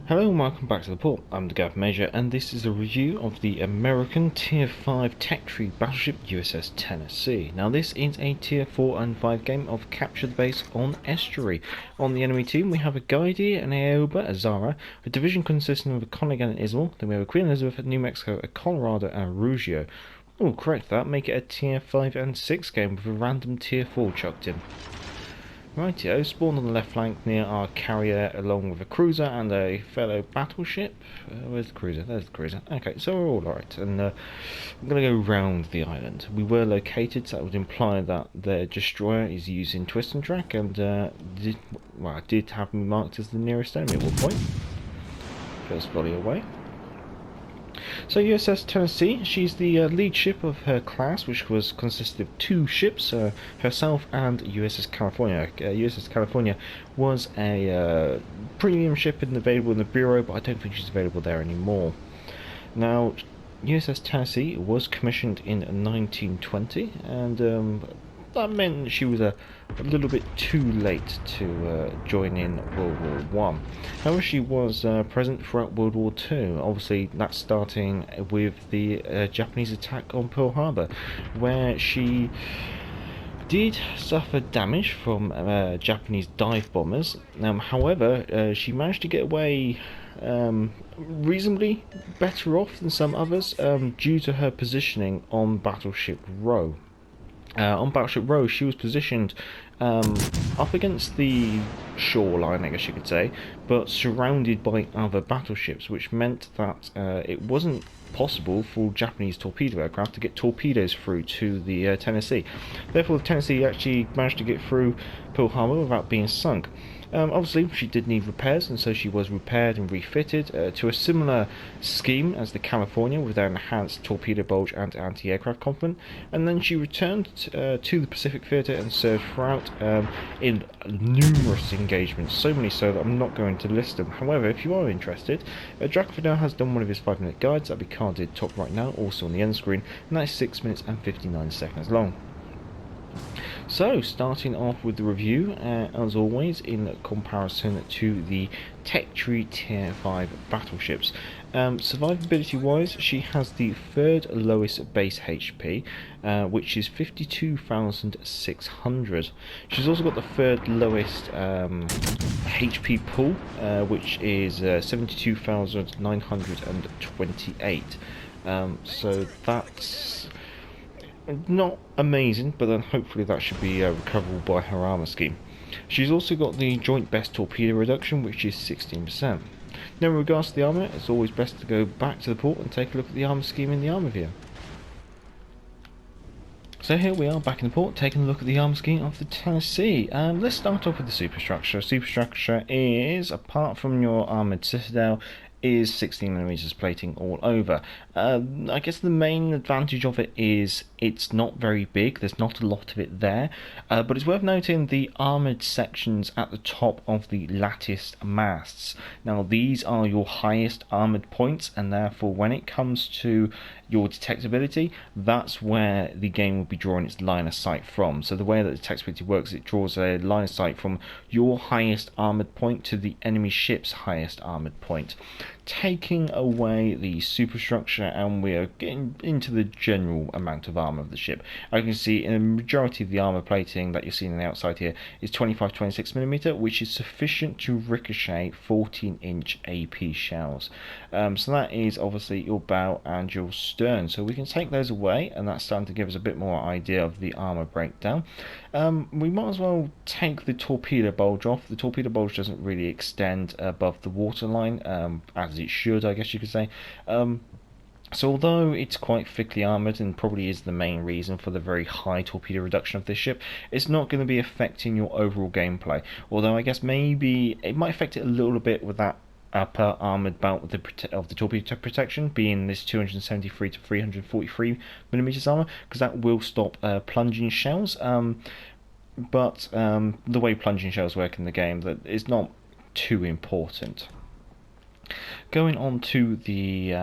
Hello and welcome back to the port. I'm the Guépratte, and this is a review of the American Tier 5 tech tree battleship USS Tennessee. Now this is a Tier 4 and 5 game of capture the base on estuary. On the enemy team we have a Guide, an Aoba, a Zara, a division consisting of a Conegan and Ismael, then we have a Queen Elizabeth, a New Mexico, a Colorado and a Ruggiero. Oh, correct that, make it a Tier 5 and 6 game with a random Tier 4 chucked in. Rightio, spawned on the left flank near our carrier along with a cruiser and a fellow battleship. Where's the cruiser? There's the cruiser. Okay, so we're all right. And I'm going to go round the island. We were located, so that would imply that the destroyer is using twist and track, and did have me marked as the nearest enemy at one point. First volley away. So USS Tennessee, she's the lead ship of her class, which consisted of two ships, herself and USS California. USS California was a premium ship available in the Bureau, but I don't think she's available there anymore. Now, USS Tennessee was commissioned in 1920, and that meant she was a little bit too late to join in World War One. However, she was present throughout World War Two. Obviously, that's starting with the Japanese attack on Pearl Harbor, where she did suffer damage from Japanese dive bombers. However, she managed to get away reasonably better off than some others due to her positioning on Battleship Row. On Battleship Row, she was positioned up against the shoreline, I guess you could say, but surrounded by other battleships, which meant that it wasn't possible for Japanese torpedo aircraft to get torpedoes through to the Tennessee. Therefore, the Tennessee actually managed to get through Pearl Harbor without being sunk. Obviously, she did need repairs, and so she was repaired and refitted to a similar scheme as the California, with their enhanced torpedo bulge and anti-aircraft complement. And then she returned to the Pacific Theatre and served throughout in numerous engagements, so many so that I'm not going to list them. However, if you are interested, Draco has done one of his 5-minute guides that'll be carded top right now, also on the end screen, and that is 6 minutes and 59 seconds long. So, starting off with the review, as always, in comparison to the Tech Tree Tier 5 battleships. Survivability wise, she has the third lowest base HP, which is 52,600. She's also got the third lowest HP pool, which is 72,928. So that's not amazing, but then hopefully that should be recoverable by her armour scheme. She's also got the joint best torpedo reduction, which is 16%. Now, in regards to the armour, it's always best to go back to the port and take a look at the armour scheme in the armour view. So here we are back in the port, taking a look at the armour scheme of the Tennessee. Let's start off with the superstructure. Superstructure is, apart from your armoured citadel, is 16mm plating all over. I guess the main advantage of it is it's not very big, there's not a lot of it there, but it's worth noting the armoured sections at the top of the latticed masts. Now these are your highest armoured points, and therefore when it comes to your detectability, that's where the game will be drawing its line of sight from. So the way that detectability works, it draws a line of sight from your highest armoured point to the enemy ship's highest armoured point. Taking away the superstructure, and we are getting into the general amount of armour of the ship. I can see in a majority of the armour plating that you're seeing on the outside here is 25-26mm, which is sufficient to ricochet 14-inch AP shells. So that is obviously your bow and your stern. So we can take those away, and that's starting to give us a bit more idea of the armour breakdown. We might as well take the torpedo bulge off. The torpedo bulge doesn't really extend above the waterline, as it should, I guess you could say. So although it's quite thickly armoured and probably is the main reason for the very high torpedo reduction of this ship, it's not going to be affecting your overall gameplay. Although I guess maybe it might affect it a little bit with that upper armoured belt of the torpedo protection being this 273 to 343mm armour, because that will stop plunging shells. But the way plunging shells work in the game, that is not too important. Going on to the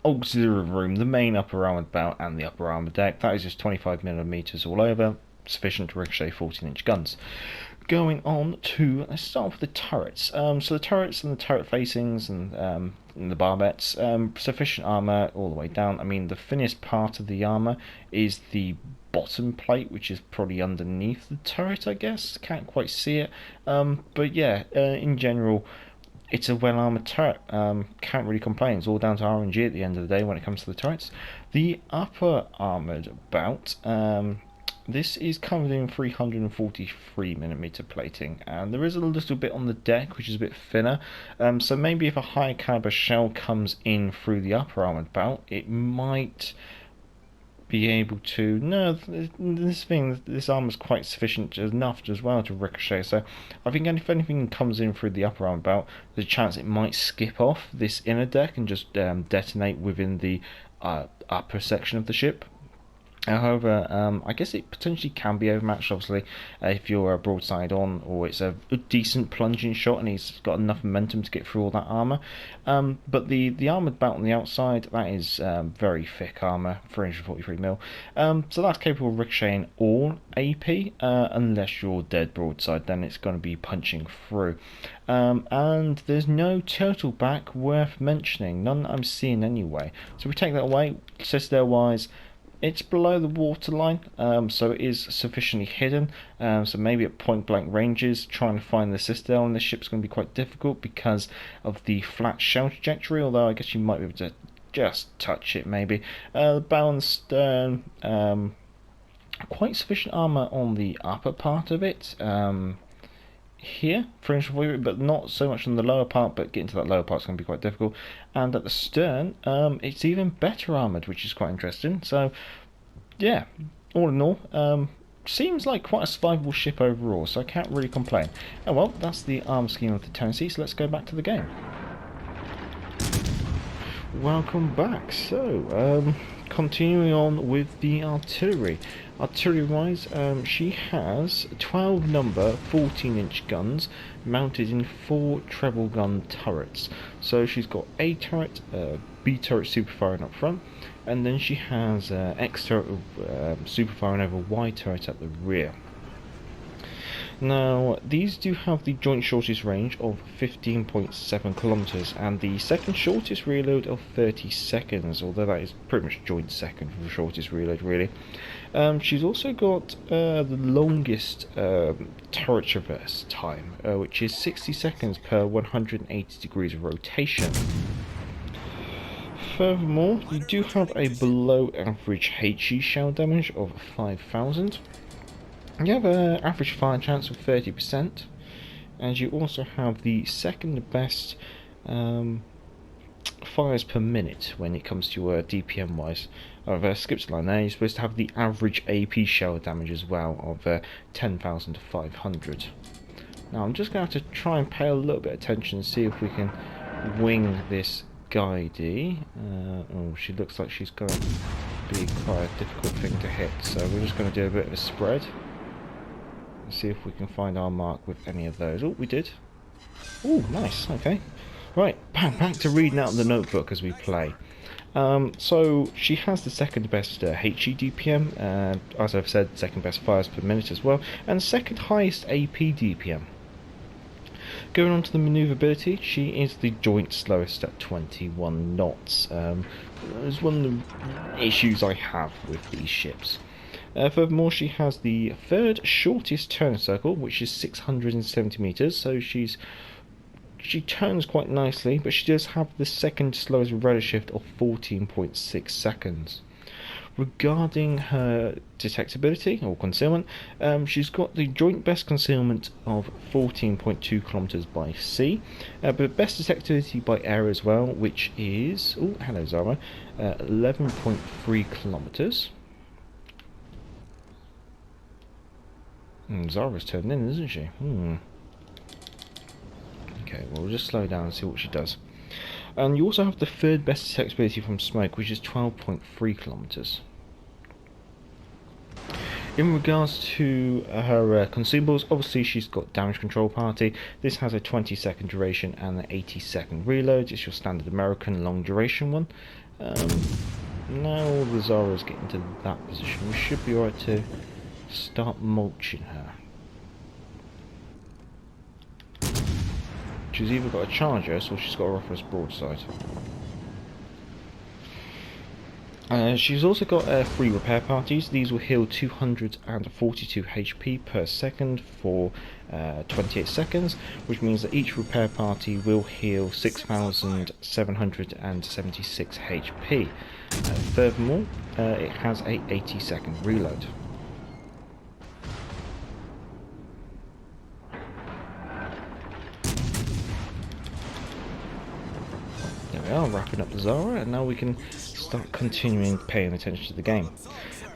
auxiliary room, the main upper armoured bow and the upper armoured deck, that is just 25mm all over. sufficient to ricochet 14-inch guns. Going on to, let's start with the turrets. So the turrets and the turret facings and the barbettes, sufficient armour all the way down. I mean, the thinnest part of the armour is the bottom plate, which is probably underneath the turret, I guess. Can't quite see it. But yeah, in general, it's a well-armoured turret. Can't really complain. It's all down to RNG at the end of the day when it comes to the turrets. The upper armoured bout, this is covered in 343mm plating, and there is a little bit on the deck which is a bit thinner, so maybe if a higher caliber shell comes in through the upper armoured bout, it might be able to... No, this armour is quite sufficient enough as well to ricochet, so I think if anything comes in through the upper armoured bout, there's a chance it might skip off this inner deck and just detonate within the upper section of the ship. However, I guess it potentially can be overmatched, obviously, if you're a broadside on, or it's a decent plunging shot and he's got enough momentum to get through all that armour. But the armoured bout on the outside, that is very thick armour, 343mm. So that's capable of ricocheting all AP, unless you're dead broadside, then it's going to be punching through. And there's no turtleback worth mentioning, none that I'm seeing anyway. So we take that away, Citadel-wise, it's below the waterline, so it is sufficiently hidden, so maybe at point blank ranges trying to find the Citadel on this ship's going to be quite difficult because of the flat shell trajectory, although I guess you might be able to just touch it maybe. The bow and stern, quite sufficient armour on the upper part of it, here, but not so much on the lower part, but getting to that lower part is going to be quite difficult. And at the stern, it's even better armoured, which is quite interesting. So, yeah, all in all, seems like quite a survivable ship overall, so I can't really complain. Oh well, that's the arm scheme of the Tennessee, so let's go back to the game. Welcome back. So, continuing on with the artillery. Artillery-wise, she has 12 number 14-inch guns mounted in 4 treble gun turrets. So she's got A turret, B turret super firing up front, and then she has X turret super firing over Y turret at the rear. Now, these do have the joint shortest range of 15.7 kilometers and the second shortest reload of 30 seconds, although that is pretty much joint second for the shortest reload, really. She's also got the longest turret traverse time, which is 60 seconds per 180 degrees of rotation. Furthermore, you do have a below average HE shell damage of 5,000. You have an average fire chance of 30%, and you also have the second best fires per minute when it comes to DPM wise. I've skipped a line there. You're supposed to have the average AP shell damage as well of 10,500. Now I'm just going to have to try and pay a little bit of attention and see if we can wing this guidey. Oh, she looks like she's going to be quite a difficult thing to hit, so we're just going to do a bit of a spread. See if we can find our mark with any of those. Oh, we did. Oh, nice. Okay. Right, back to reading out the notebook as we play. So she has the second best HE DPM, as I've said, second best fires per minute as well, and second highest AP DPM. Going on to the manoeuvrability, she is the joint slowest at 21 knots. It's one of the issues I have with these ships. Furthermore, she has the third shortest turn circle, which is 670 meters, so she turns quite nicely, but she does have the second slowest rudder shift of 14.6 seconds. Regarding her detectability or concealment, she's got the joint best concealment of 14.2 kilometers by sea, but best detectability by air as well, which is, oh, hello Zara, 11.3 kilometers. Zara's turned in, isn't she? Okay, well, we'll just slow down and see what she does. And you also have the third best detectability from smoke, which is 12.3 kilometers. In regards to her consumables, obviously she's got damage control party. This has a 20-second duration and an 80-second reload. It's your standard American long duration one. Now the Zara's getting to that position. We should be alright to start mulching her. She's either got to charge us or she's got to offer us broadside. She's also got 3 repair parties. These will heal 242 HP per second for 28 seconds, which means that each repair party will heal 6,776 HP. Furthermore, it has a 80-second reload. There we are, wrapping up the Zara, and now we can start continuing paying attention to the game.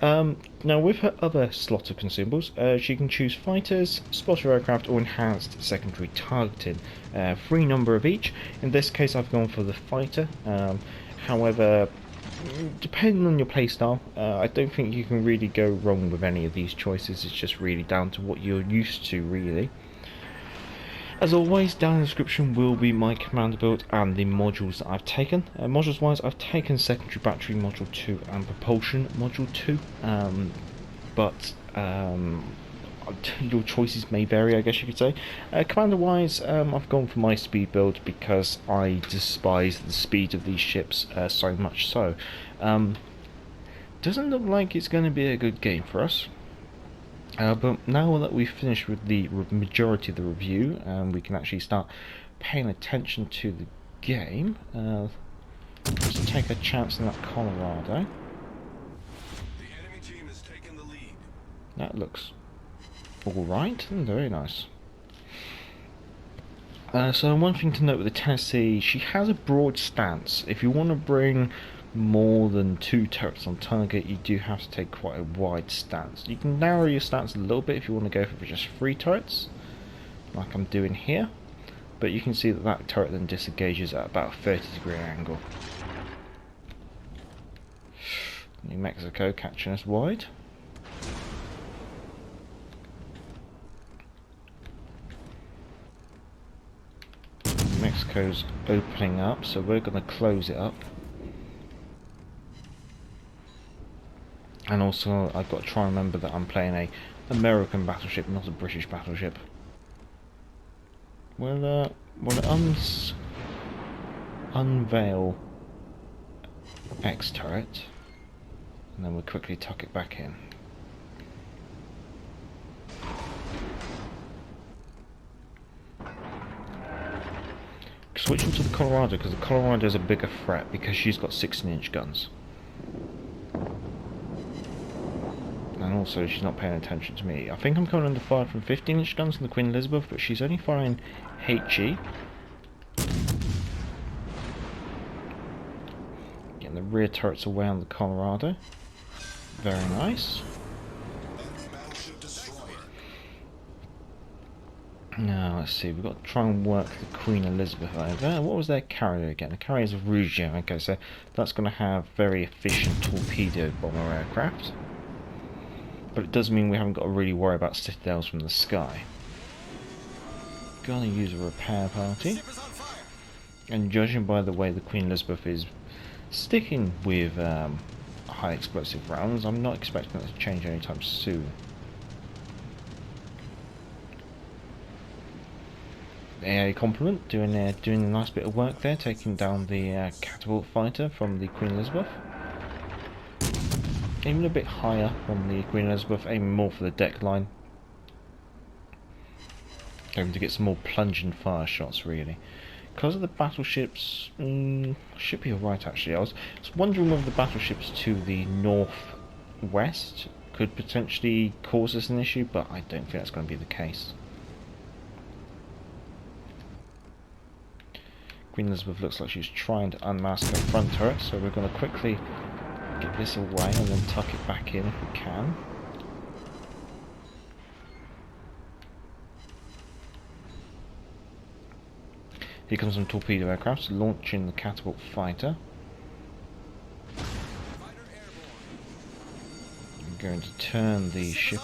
Now with her other slot of consumables, she can choose fighters, spotter aircraft or enhanced secondary targeting. 3 number of each. In this case I've gone for the fighter. However, depending on your playstyle, I don't think you can really go wrong with any of these choices. It's just really down to what you're used to, really. As always, down in the description will be my commander build and the modules that I've taken. Modules wise, I've taken secondary battery module 2 and propulsion module 2, but your choices may vary, I guess you could say. Commander wise, I've gone for my speed build because I despise the speed of these ships so much so. Doesn't look like it's going to be a good game for us. But now that we've finished with the majority of the review, we can actually start paying attention to the game. Let's take a chance in that Colorado. The enemy team has taken the lead. That looks alright and very nice. So one thing to note with the Tennessee, she has a broad stance. If you want to bring more than 2 turrets on target, you do have to take quite a wide stance. You can narrow your stance a little bit if you want to go for just 3 turrets, like I'm doing here, but you can see that that turret then disengages at about a 30-degree angle. New Mexico catching us wide. Mexico's opening up, so we're going to close it up. And also, I've got to try and remember that I'm playing a American battleship, not a British battleship. We'll unveil X turret, and then we'll quickly tuck it back in. Switching to the Colorado, because the Colorado is a bigger threat because she's got 16-inch guns. And also she's not paying attention to me. I think I'm coming under fire from 15-inch guns on the Queen Elizabeth, but she's only firing HE. Getting the rear turrets away on the Colorado. Very nice. Now let's see, we've got to try and work the Queen Elizabeth over. What was their carrier again? The carrier is a Rouge. Okay, so that's going to have very efficient torpedo bomber aircraft. But it does mean we haven't got to really worry about citadels from the sky. Gonna use a repair party. And judging by the way the Queen Elizabeth is sticking with high explosive rounds, I'm not expecting that to change anytime soon. AA compliment, doing a nice bit of work there, taking down the catapult fighter from the Queen Elizabeth. Aiming a bit higher on the Queen Elizabeth, aiming more for the deck line. Going to get some more plunging fire shots, really. Because of the battleships, should be alright actually. I was wondering whether the battleships to the northwest could potentially cause us an issue, but I don't think that's going to be the case. Queen Elizabeth looks like she's trying to unmask her front turret, so we're going to quickly get this away and then tuck it back in if we can. Here comes some torpedo aircraft launching the catapult fighter. I'm going to turn the ship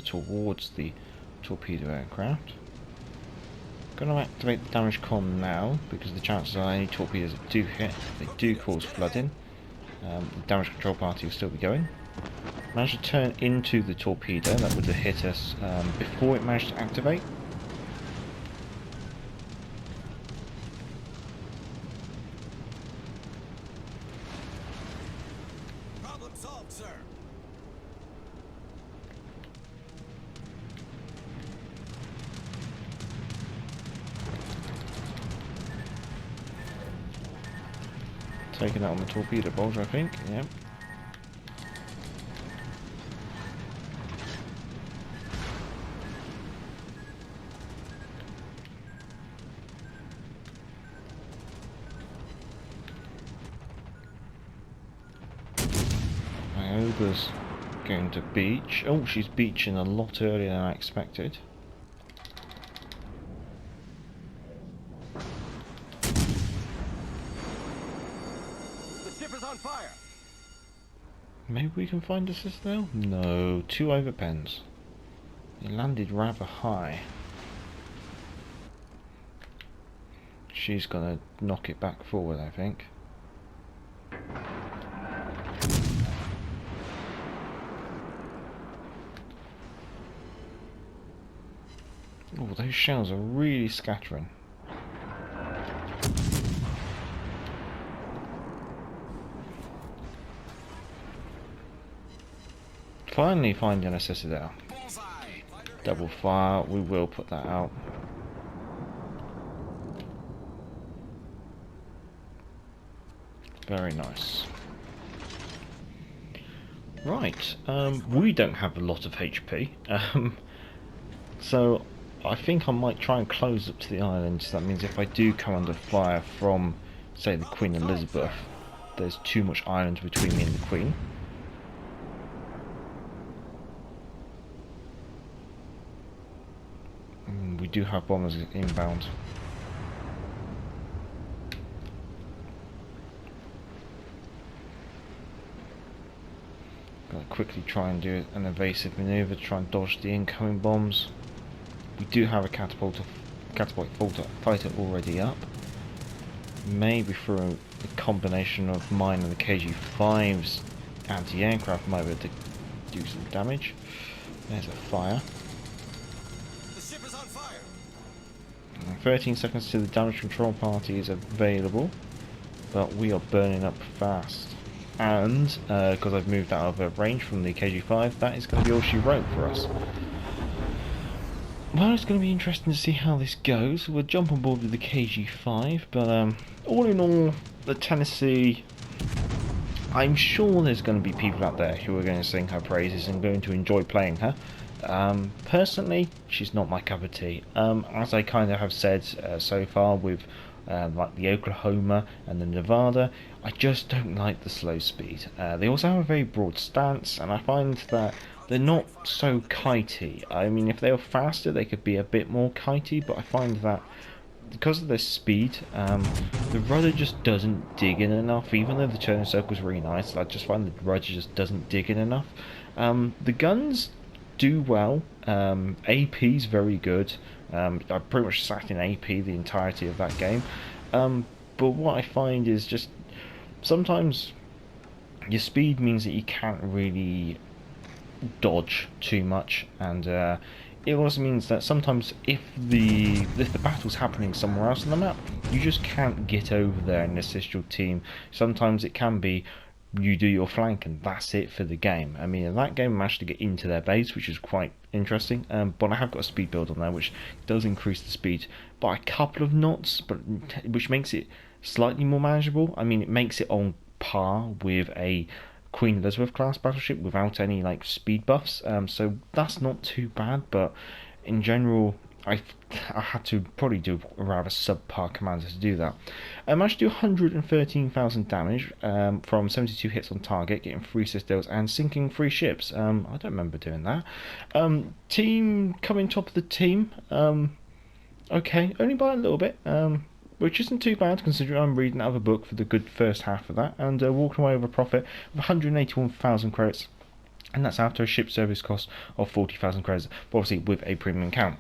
towards the torpedo aircraft. Going to activate the damage con now because the chances are any torpedoes that do hit, they do cause flooding. The damage control party will still be going. Managed to turn into the torpedo that would have hit us before it managed to activate. Problem solved, sir. Taking out on the torpedo bulge, I think. Yep. Ioba's going to beach. Oh, she's beaching a lot earlier than I expected. The ship is on fire. Maybe we can find assist now? No, 2 overpens. It landed rather high. She's gonna knock it back forward, I think. Oh, those shells are really scattering. Finally finding a Citadel. Double fire, we will put that out. Very nice. Right, we don't have a lot of HP, so I think I might try and close up to the island. So that means if I do come under fire from, say, the Queen Elizabeth, there's too much island between me and the Queen. We do have bombers inbound. Gotta quickly try and do an evasive maneuver to try and dodge the incoming bombs. We do have a catapult fighter already up. Maybe through a combination of mine and the KG-5's anti-aircraft might be able to do some damage. There's a fire. The ship is on fire. 13 seconds to the damage control party is available, but we are burning up fast. And because I've moved out of range from the KG-5, that is going to be all she wrote for us. Well, it's going to be interesting to see how this goes. We'll jump on board with the KG-5, but all in all, the Tennessee, I'm sure there's going to be people out there who are going to sing her praises and going to enjoy playing her. Personally, she's not my cup of tea. As I kind of have said so far with like the Oklahoma and the Nevada, I just don't like the slow speed. They also have a very broad stance, and I find that they're not so kitey. I mean, if they were faster, they could be a bit more kitey, but I find that because of their speed, the rudder just doesn't dig in enough. Even though the turning circle is really nice, I just find the rudder just doesn't dig in enough. The guns do well. AP's very good. I pretty much sat in AP the entirety of that game. But what I find is just sometimes your speed means that you can't really dodge too much, and it also means that sometimes if the battle's happening somewhere else on the map, you just can't get over there and assist your team. Sometimes it can be you do your flank and that's it for the game. I mean, in that game I managed to get into their base, which is quite interesting, but I have got a speed build on there which does increase the speed by a couple of knots, but which makes it slightly more manageable. I mean, it makes it on par with a Queen Elizabeth class battleship without any like speed buffs, so that's not too bad. But in general, I had to probably do a rather subpar commander to do that. I managed to do 113,000 damage from 72 hits on target, getting 3 citadels and sinking 3 ships. I don't remember doing that. Team coming top of the team. Okay, only by a little bit. Which isn't too bad considering I'm reading out of a book for the good first half of that, and walking away with a profit of 181,000 credits, and that's after a ship service cost of 40,000 credits, obviously with a premium count.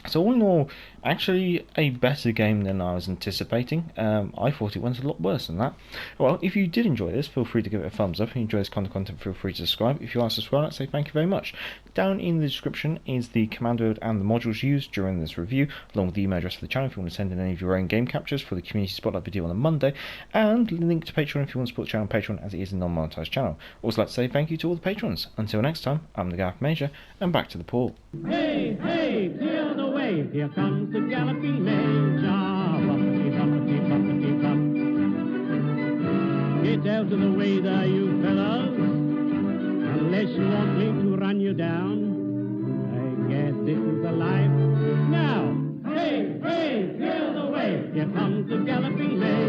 So all in all, actually a better game than I was anticipating. I thought it went a lot worse than that. Well, if you did enjoy this, feel free to give it a thumbs up. If you enjoy this kind of content, feel free to subscribe. If you are subscribed, I'd say thank you very much. Down in the description is the command word and the modules used during this review, along with the email address for the channel if you want to send in any of your own game captures for the community spotlight video on a Monday, and link to Patreon if you want to support the channel on Patreon, as it is a non-monetized channel. Also like to say thank you to all the patrons. Until next time, I'm the Guépratte Major, and back to the port. Hey, hey, clear the way, here comes the galloping major. Bumpity, bumpity, bumpity, bump. Get out of the way there, you fellows, unless you want me to run you down. I guess this is the life. Now, hey, hey, clear the way, here comes the galloping major.